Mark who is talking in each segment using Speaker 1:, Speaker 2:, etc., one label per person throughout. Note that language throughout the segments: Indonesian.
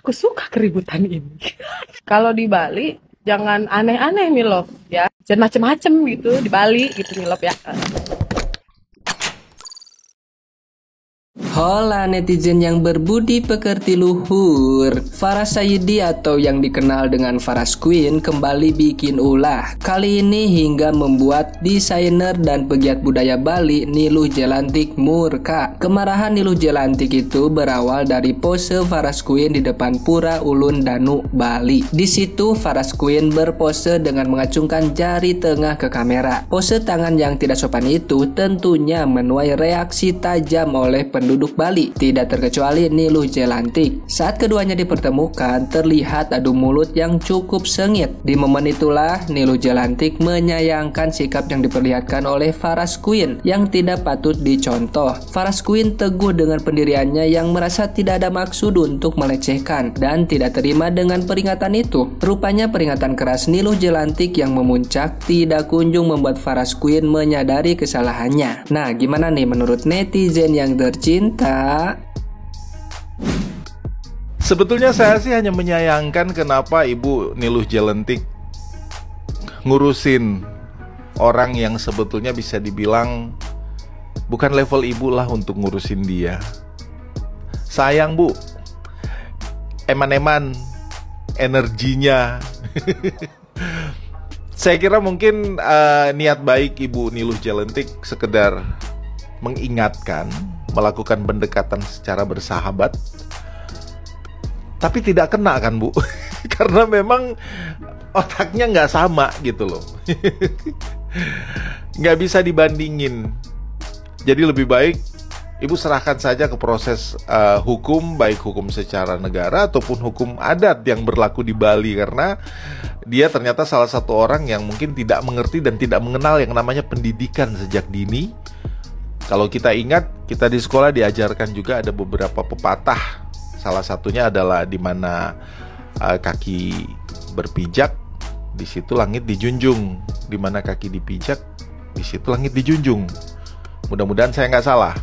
Speaker 1: Aku suka keributan ini. Kalau di Bali, jangan aneh-aneh Milov ya. Jangan macem-macem gitu di Bali gitu Milov ya.
Speaker 2: Hola netizen yang berbudi pekerti luhur. Faras Saidi atau yang dikenal dengan Faras Queen kembali bikin ulah. Kali ini hingga membuat desainer dan pegiat budaya Bali Niluh Jelantik murka. Kemarahan Niluh Jelantik itu berawal dari pose Faras Queen di depan Pura Ulun Danu, Bali. Di situ Faras Queen berpose dengan mengacungkan jari tengah ke kamera. Pose tangan yang tidak sopan itu tentunya menuai reaksi tajam oleh penduduk Bali, tidak terkecuali Niluh Jelantik. Saat keduanya dipertemukan, terlihat adu mulut yang cukup sengit. Di momen itulah Niluh Jelantik menyayangkan sikap yang diperlihatkan oleh Faras Queen yang tidak patut dicontoh. Faras Queen teguh dengan pendiriannya yang merasa tidak ada maksud untuk melecehkan dan tidak terima dengan peringatan itu. Rupanya peringatan keras Niluh Jelantik yang memuncak tidak kunjung membuat Faras Queen menyadari kesalahannya. Nah, gimana nih menurut netizen yang tercinta?
Speaker 3: Sebetulnya saya sih hanya menyayangkan kenapa Ibu Niluh Jelantik ngurusin orang yang sebetulnya bisa dibilang bukan level ibu lah untuk ngurusin dia. Sayang Bu, eman-eman energinya. Saya kira mungkin niat baik Ibu Niluh Jelantik sekedar mengingatkan, melakukan pendekatan secara bersahabat, tapi tidak kena kan Bu. Karena memang otaknya nggak sama gitu loh. Nggak bisa dibandingin. Jadi lebih baik Ibu serahkan saja ke proses hukum, baik hukum secara negara ataupun hukum adat yang berlaku di Bali. Karena dia ternyata salah satu orang yang mungkin tidak mengerti dan tidak mengenal yang namanya pendidikan sejak dini. Kalau kita ingat, kita di sekolah diajarkan juga ada beberapa pepatah. Salah satunya adalah di mana kaki berpijak, di situ langit dijunjung. Di mana kaki dipijak, di situ langit dijunjung. Mudah-mudahan saya nggak salah.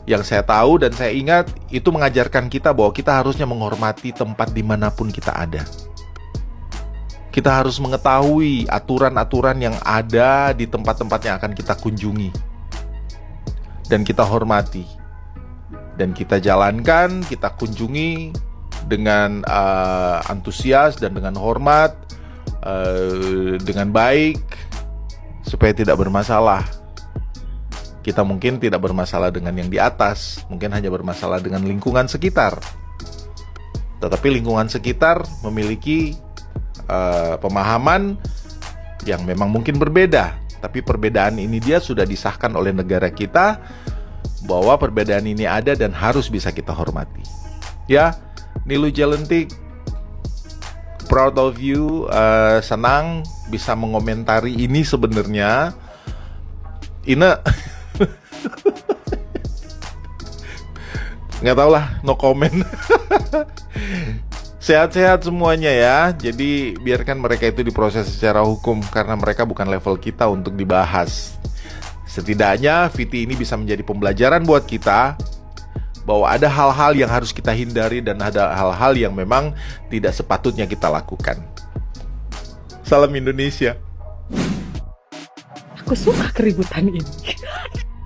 Speaker 3: Yang saya tahu dan saya ingat, itu mengajarkan kita bahwa kita harusnya menghormati tempat dimanapun kita ada. Kita harus mengetahui aturan-aturan yang ada di tempat-tempat yang akan kita kunjungi. Dan kita hormati, dan kita jalankan, kita kunjungi dengan antusias dan dengan hormat, dengan baik, supaya tidak bermasalah. Kita mungkin tidak bermasalah dengan yang di atas, mungkin hanya bermasalah dengan lingkungan sekitar. Tetapi lingkungan sekitar memiliki pemahaman yang memang mungkin berbeda. Tapi perbedaan ini dia sudah disahkan oleh negara kita bahwa perbedaan ini ada dan harus bisa kita hormati. Ya, Niluh Jelantik, proud of you, senang bisa mengomentari ini sebenarnya. Ine, nggak tahu lah, no comment. Sehat-sehat semuanya ya. Jadi biarkan mereka itu diproses secara hukum, karena mereka bukan level kita untuk dibahas. Setidaknya VT ini bisa menjadi pembelajaran buat kita bahwa ada hal-hal yang harus kita hindari dan ada hal-hal yang memang tidak sepatutnya kita lakukan. Salam Indonesia.
Speaker 1: Aku suka keributan ini.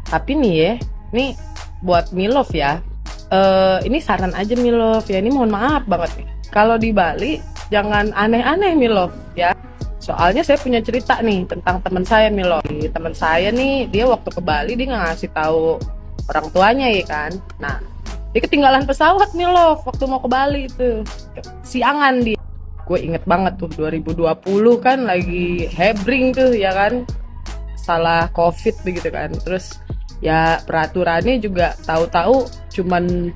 Speaker 1: Tapi nih ya, nih buat Milov ya. Ini saran aja Milov ya. Ini mohon maaf banget nih. Kalau di Bali jangan aneh-aneh Milov ya. Soalnya saya punya cerita nih tentang teman saya Milov. Teman saya nih, dia waktu ke Bali dia nggak ngasih tahu orang tuanya ya kan. Nah, dia ketinggalan pesawat Milov waktu mau ke Bali itu. Siangan dia. Gue inget banget tuh 2020 kan lagi hebring tuh ya kan. Salah COVID begitu kan. Terus ya peraturannya juga tahu-tahu cuman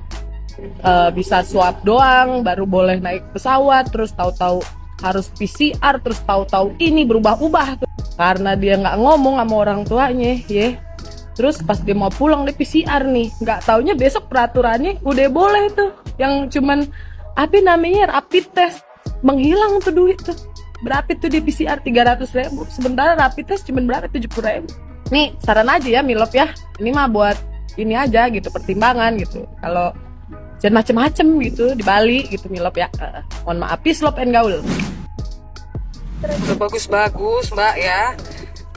Speaker 1: bisa swab doang baru boleh naik pesawat, terus tahu-tahu harus PCR, terus tahu-tahu ini berubah-ubah tuh karena dia nggak ngomong sama orang tuanya ya. Terus pas dia mau pulang dia PCR nih, nggak taunya besok peraturannya udah boleh tuh yang cuman apa namanya rapid test, menghilang tuh duit tuh. Berapa tuh di PCR 300.000, sementara rapid test cuman berapa 70.000. Nih saran aja ya Milov ya, ini mah buat ini aja gitu, pertimbangan gitu. Kalau dan macem-macem gitu di Bali gitu Milop ya. Mohon maaf, peace, love and gaul.
Speaker 4: Udah bagus-bagus mbak ya.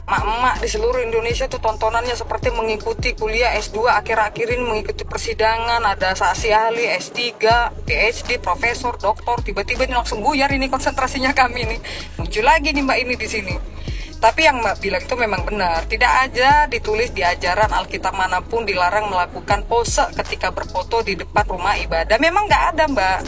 Speaker 4: Mak-mak di seluruh Indonesia tuh tontonannya seperti mengikuti kuliah S2 akhir-akhir ini, mengikuti persidangan, ada saksi ahli, S3, PhD, profesor, doktor, tiba-tiba ini langsung buyar ini konsentrasinya kami nih. Muncul lagi nih mbak ini di sini. Tapi yang mbak bilang itu memang benar, tidak aja ditulis di ajaran Alkitab manapun dilarang melakukan pose ketika berfoto di depan rumah ibadah. Memang nggak ada mbak.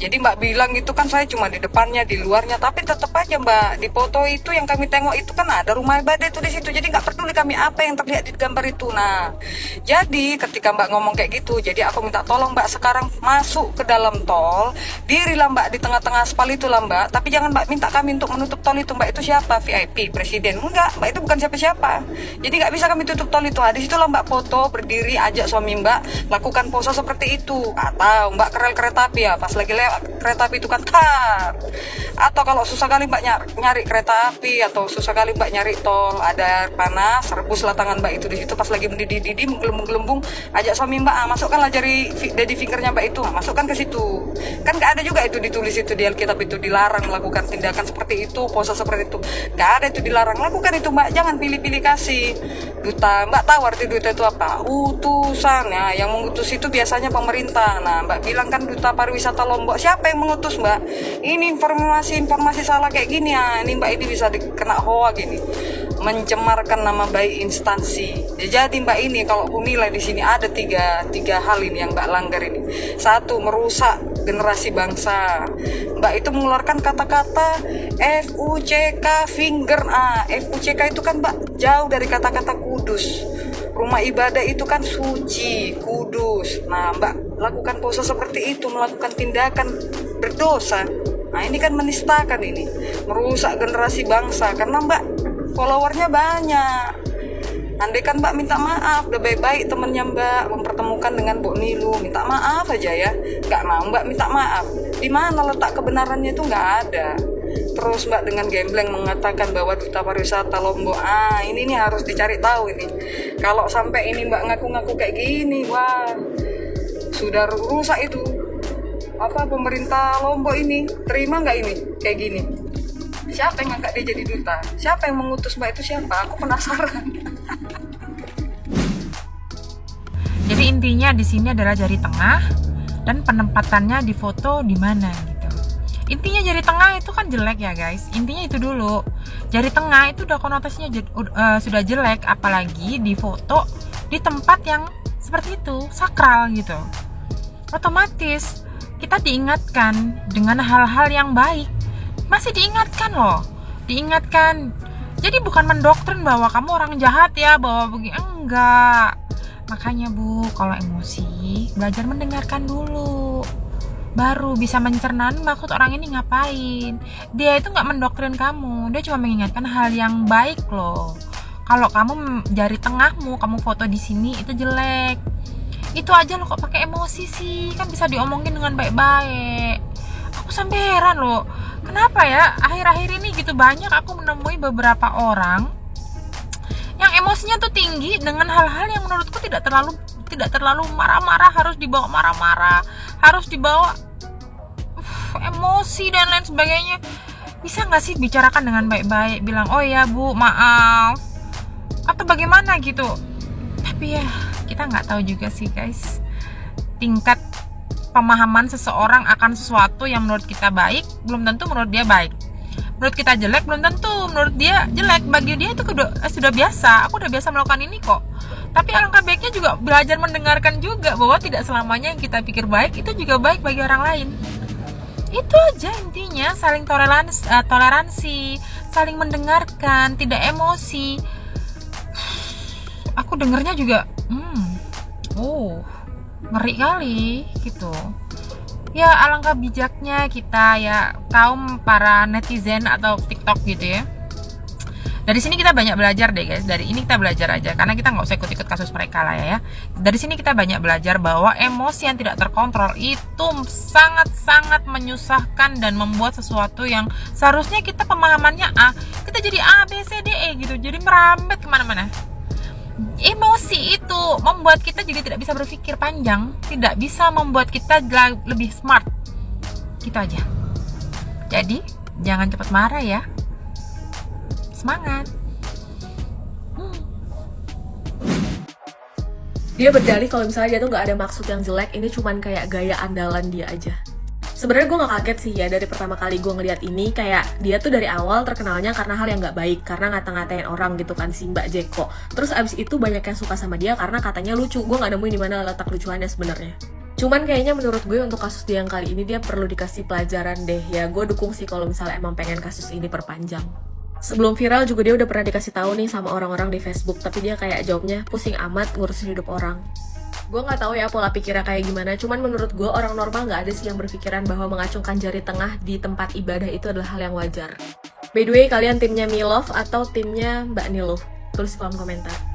Speaker 4: Jadi mbak bilang itu kan saya cuma di depannya, di luarnya, tapi tetap aja mbak di foto itu yang kami tengok itu kan ada rumah ibadah itu di situ. Jadi nggak peduli kami apa yang terlihat di gambar itu. Nah, jadi ketika mbak ngomong kayak gitu, jadi aku minta tolong mbak sekarang masuk ke dalam tol, dirilah mbak di tengah-tengah aspal itu lah mbak. Tapi jangan mbak minta kami untuk menutup tol itu. Mbak itu siapa? VIP, presiden? Enggak, mbak itu bukan siapa-siapa. Jadi nggak bisa kami tutup tol itu. Di situlah mbak foto berdiri, ajak suami mbak lakukan pose seperti itu. Atau mbak kerel kereta api ya, pas lagi lewat kereta api itu kan tar. Atau kalau susah kali mbak nyari kereta api, atau susah kali mbak nyari tol, ada panas, rebuslah tangan mbak itu di situ pas lagi mendidih-didih, menggelembung-gelembung, ajak suami mbak, masukkanlah jari daddy fingernya mbak itu, masukkan ke situ. Kan nggak ada juga itu ditulis itu di Alkitab itu dilarang melakukan tindakan seperti itu, pose seperti itu. Nggak ada itu dilarang. Lakukan itu mbak, jangan pilih-pilih kasih. Duta, mbak tahu arti duta itu apa? Utusan ya, yang mengutus itu biasanya pemerintah. Nah mbak bilang kan duta pariwisata Lombok, siapa yang mengutus mbak? Ini informasi salah kayak gini ya, ini mbak ini bisa dikena hoa gini, mencemarkan nama baik instansi. Jadi mbak ini kalau aku nilai di sini ada tiga hal ini yang mbak langgar ini. Satu, merusak generasi bangsa. Mbak itu mengeluarkan kata-kata FUCK finger. FUCK itu kan mbak jauh dari kata-kata kudus. Rumah ibadah itu kan suci, kudus. Nah mbak lakukan pose seperti itu, melakukan tindakan berdosa. Nah ini kan menistakan ini, merusak generasi bangsa. Karena mbak followernya banyak. Andai kan mbak minta maaf, udah baik-baik temennya mbak mempertemukan dengan Bu Nilu, minta maaf aja ya. Nggak mau mbak minta maaf. Di mana letak kebenarannya itu nggak ada. Terus mbak dengan gembleng mengatakan bahwa duta pariwisata Lombok, ini nih harus dicari tahu ini. Kalau sampai ini mbak ngaku-ngaku kayak gini, wah sudah rusak itu. Apa pemerintah Lombok ini terima nggak ini kayak gini? Siapa yang ngangkat dia jadi duta? Siapa yang mengutus mbak itu siapa? Aku penasaran.
Speaker 5: Jadi intinya di sini adalah jari tengah dan penempatannya di foto di mana gitu. Intinya jari tengah itu kan jelek ya guys. Intinya itu dulu. Jari tengah itu udah konotasinya sudah jelek, apalagi di foto di tempat yang seperti itu, sakral gitu. Otomatis kita diingatkan dengan hal-hal yang baik. Masih diingatkan loh, diingatkan. Jadi bukan mendoktrin bahwa kamu orang jahat ya, bahwa begini, enggak. Makanya bu, kalau emosi belajar mendengarkan dulu, baru bisa mencerna maksud orang ini ngapain. Dia itu nggak mendoktrin kamu, dia cuma mengingatkan hal yang baik loh. Kalau kamu jari tengahmu kamu foto di sini itu jelek, itu aja lo kok pakai emosi sih, kan bisa diomongin dengan baik-baik. Aku sampai heran loh, kenapa ya akhir-akhir ini gitu banyak aku menemui beberapa orang yang emosinya tuh tinggi dengan hal-hal yang menurutku tidak terlalu marah-marah, harus dibawa marah-marah, harus dibawa emosi dan lain sebagainya. Bisa nggak sih bicarakan dengan baik-baik, bilang oh ya bu maaf atau bagaimana gitu. Tapi ya kita nggak tahu juga sih guys, tingkat pemahaman seseorang akan sesuatu yang menurut kita baik belum tentu menurut dia baik, menurut kita jelek belum tentu menurut dia jelek. Bagi dia itu sudah biasa, aku udah biasa melakukan ini kok. Tapi alangkah baiknya juga belajar mendengarkan juga bahwa tidak selamanya yang kita pikir baik itu juga baik bagi orang lain. Itu aja intinya, saling toleransi, saling mendengarkan, tidak emosi. Aku dengernya juga ngeri kali gitu. Ya alangkah bijaknya kita ya kaum para netizen atau TikTok gitu ya. Dari sini kita banyak belajar deh guys. Dari ini kita belajar aja, karena kita nggak usah ikut-ikut kasus mereka lah ya. Dari sini kita banyak belajar bahwa emosi yang tidak terkontrol itu sangat-sangat menyusahkan dan membuat sesuatu yang seharusnya kita pemahamannya A, kita jadi A, B, C, D, E gitu. Jadi merambet kemana-mana. Emosi itu membuat kita jadi tidak bisa berpikir panjang, tidak bisa membuat kita lebih smart. Gitu aja. Jadi, jangan cepat marah ya. Semangat.
Speaker 6: Dia berdalih kalau misalnya dia tuh nggak ada maksud yang jelek, ini cuman kayak gaya andalan dia aja. Sebenarnya gue gak kaget sih ya dari pertama kali gue ngeliat ini, kayak dia tuh dari awal terkenalnya karena hal yang gak baik, karena ngata-ngatain orang gitu kan si Mbak Jeko. Terus abis itu banyak yang suka sama dia karena katanya lucu. Gue gak nemuin di mana letak lucuannya sebenarnya. Cuman kayaknya menurut gue untuk kasus dia yang kali ini dia perlu dikasih pelajaran deh. Ya gue dukung sih kalau misalnya emang pengen kasus ini perpanjang. Sebelum viral juga dia udah pernah dikasih tahu nih sama orang-orang di Facebook, tapi dia kayak jawabnya pusing amat ngurusin hidup orang. Gue nggak tahu ya pola pikirnya kayak gimana, cuman menurut gue orang normal nggak ada sih yang berpikiran bahwa mengacungkan jari tengah di tempat ibadah itu adalah hal yang wajar. By the way, kalian timnya Milov atau timnya Mbak Nilo? Tulis di kolom komentar.